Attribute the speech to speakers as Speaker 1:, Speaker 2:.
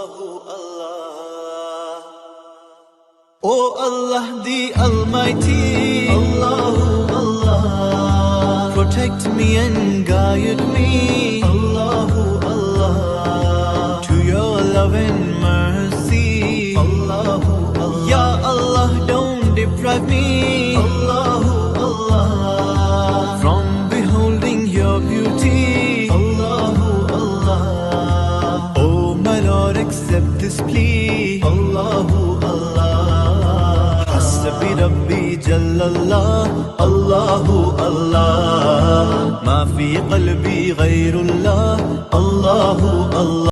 Speaker 1: Oh Allah the Almighty, Allahu Allah, protect me and guide me, Allahu Allah, to your love and mercy, Allahu Allah. Ya Allah, don't deprive me, Allahu Allah, from beholding your beauty, Allahu Allah. Oh my Lord, accept this plea, Allahu Allah. Hasbi Rabbi Jallallah, Allahu Allah, ma fi qalbi ghayrullah, Allahu Allah.